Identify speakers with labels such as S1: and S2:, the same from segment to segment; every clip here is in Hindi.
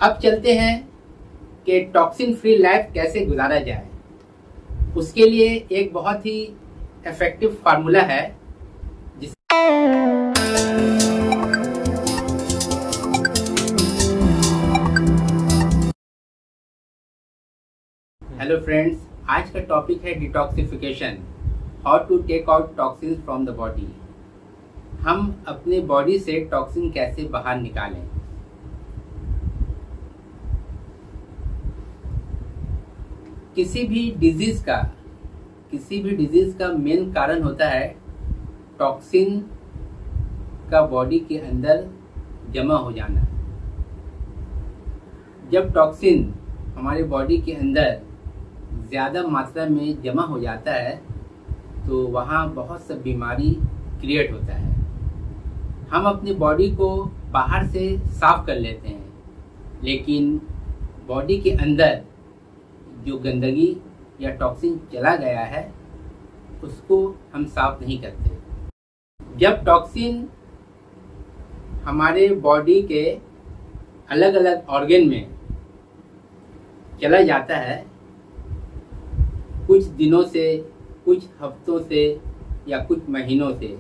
S1: अब चलते हैं कि टॉक्सिन फ्री लाइफ कैसे गुजारा जाए। उसके लिए एक बहुत ही इफेक्टिव फार्मूला है जिस हेलो फ्रेंड्स, आज का टॉपिक है detoxification, how to take out toxins from the body. हम अपने बॉडी से टॉक्सिन कैसे बाहर निकालें। किसी भी डिजीज का मेन कारण होता है टॉक्सिन का बॉडी के अंदर जमा हो जाना। जब टॉक्सिन हमारे बॉडी के अंदर ज़्यादा मात्रा में जमा हो जाता है तो वहाँ बहुत सा बीमारी क्रिएट होता है। हम अपनी बॉडी को बाहर से साफ कर लेते हैं, लेकिन बॉडी के अंदर जो गंदगी या टॉक्सिन चला गया है उसको हम साफ नहीं करते। जब टॉक्सिन हमारे बॉडी के अलग अलग ऑर्गन में चला जाता है, कुछ दिनों से, कुछ हफ्तों से या कुछ महीनों से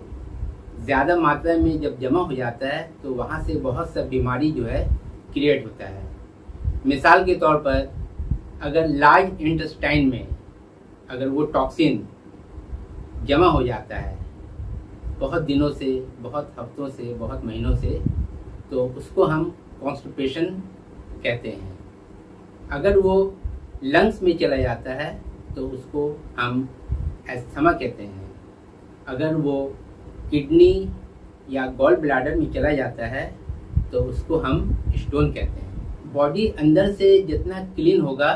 S1: ज़्यादा मात्रा में जब जमा हो जाता है तो वहाँ से बहुत सा बीमारी जो है क्रिएट होता है। मिसाल के तौर पर अगर लार्ज इंटेस्टाइन में अगर वो टॉक्सिन जमा हो जाता है बहुत दिनों से, बहुत हफ्तों से, बहुत महीनों से, तो उसको हम कॉन्स्टिपेशन कहते हैं। अगर वो लंग्स में चला जाता है तो उसको हम एस्थमा कहते हैं। अगर वो किडनी या गॉल ब्लैडर में चला जाता है तो उसको हम स्टोन कहते हैं। बॉडी अंदर से जितना क्लीन होगा,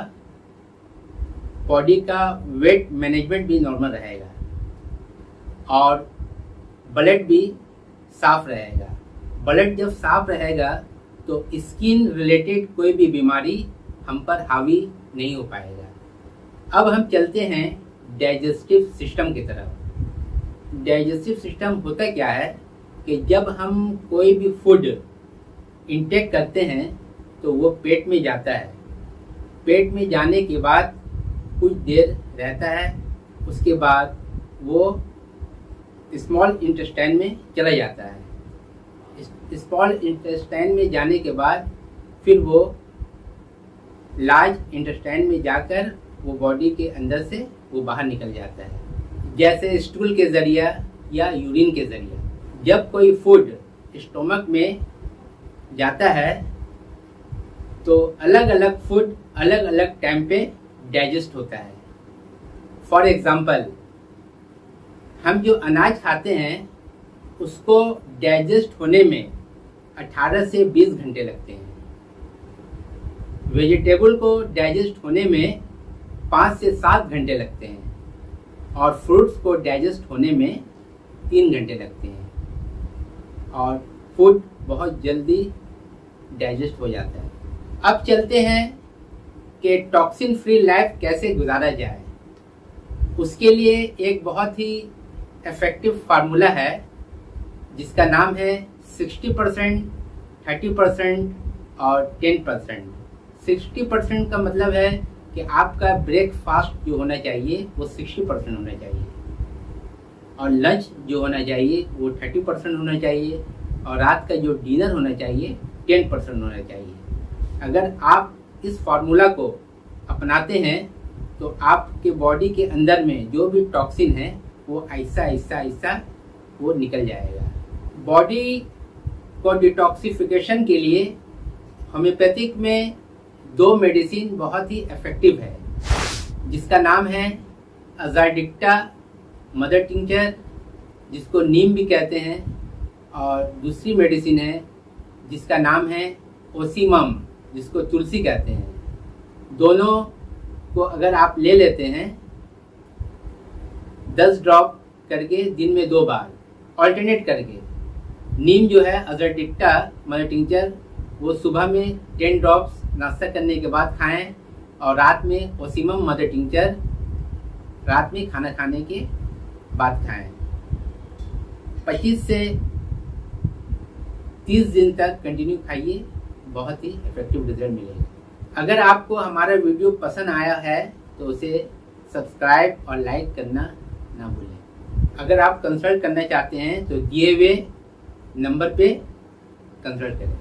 S1: बॉडी का वेट मैनेजमेंट भी नॉर्मल रहेगा और ब्लड भी साफ रहेगा। ब्लड जब साफ रहेगा तो स्किन रिलेटेड कोई भी बीमारी हम पर हावी नहीं हो पाएगा। अब हम चलते हैं डाइजेस्टिव सिस्टम की तरफ। डाइजेस्टिव सिस्टम होता क्या है कि जब हम कोई भी फूड इंटेक करते हैं तो वो पेट में जाता है। पेट में जाने के बाद कुछ देर रहता है, उसके बाद वो स्मॉल इंटेस्टाइन में चला जाता है। स्मॉल इंटेस्टाइन में जाने के बाद फिर वो लार्ज इंटेस्टाइन में जाकर वो बॉडी के अंदर से वो बाहर निकल जाता है, जैसे स्टूल के जरिया या यूरिन के जरिया। जब कोई फूड स्टोमक में जाता है तो अलग अलग फूड अलग अलग टाइम पे डाइजेस्ट होता है। फॉर एग्जाम्पल, हम जो अनाज खाते हैं उसको डाइजेस्ट होने में 18 से 20 घंटे लगते हैं। वेजिटेबल को डाइजेस्ट होने में 5 से 7 घंटे लगते हैं और फ्रूट्स को डाइजेस्ट होने में 3 घंटे लगते हैं और फूड बहुत जल्दी डाइजेस्ट हो जाता है। अब चलते हैं कि टॉक्सिन फ्री लाइफ कैसे गुजारा जाए। उसके लिए एक बहुत ही इफेक्टिव फार्मूला है जिसका नाम है 60%, 30% और 10%। 60% का मतलब है कि आपका ब्रेकफास्ट जो होना चाहिए वो 60% होना चाहिए और लंच जो होना चाहिए वो 30% होना चाहिए और रात का जो डिनर होना चाहिए 10% होना चाहिए। अगर आप इस फार्मूला को अपनाते हैं तो आपके बॉडी के अंदर में जो भी टॉक्सिन है वो ऐसा ऐसा ऐसा वो निकल जाएगा। बॉडी को डिटॉक्सिफिकेशन के लिए होम्योपैथिक में 2 मेडिसिन बहुत ही इफेक्टिव है, जिसका नाम है अजाडिक्टा मदर टिंचर, जिसको नीम भी कहते हैं, और दूसरी मेडिसिन है जिसका नाम है ओसीमम, जिसको तुलसी कहते हैं। दोनों को अगर आप ले लेते हैं 10 ड्रॉप करके दिन में 2 बार ऑल्टरनेट करके, नीम जो है अजाडिक्टा मदर टिंचर वो सुबह में 10 ड्रॉप्स नाश्ता करने के बाद खाएं और रात में ओसीमम मदर टिंचर रात में खाना खाने के बाद खाएं। 25 से 30 दिन तक कंटिन्यू खाइए। बहुत ही इफेक्टिव रिजल्ट मिलेगा। अगर आपको हमारा वीडियो पसंद आया है तो उसे सब्सक्राइब और लाइक करना ना भूलें। अगर आप कंसल्ट करना चाहते हैं तो दिए हुए नंबर पे कंसल्ट करें।